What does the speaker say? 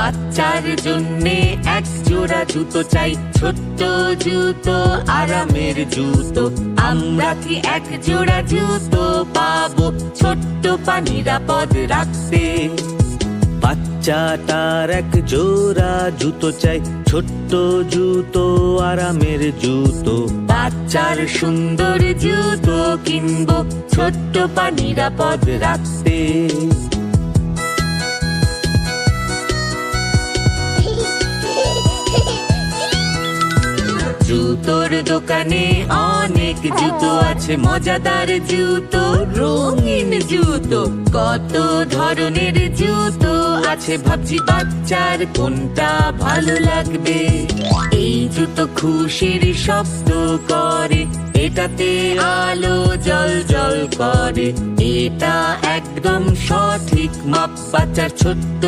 বাচ্চার জন্যে এক জোড়া জুতো চাই, ছোট্ট জুতো, আরামের জুতো। আমরা কি এক জোড়া জুতো পাবো ছোট্ট পা নিরাপদ রাখতে? বাচ্চাটার এক জোড়া জুতো চাই, ছোট্ট জুতো, আরামের জুতো। বাচ্চার সুন্দর জুতো কিনবো ছোট্ট পা নিরাপদ রাখতে। জুতোর দোকানে অনেক জুতো আছে, মজাদার জুতো, রঙিন জুতো, কত ধরনের জুতো আছে। ভাবছি বাচ্চার কোনটা ভালো লাগবে। এই জুতো খুশির শব্দ করে, এটাতে আলো জল জল করে, এটা একদম সঠিক মাপ বাচ্চার ছোট্ট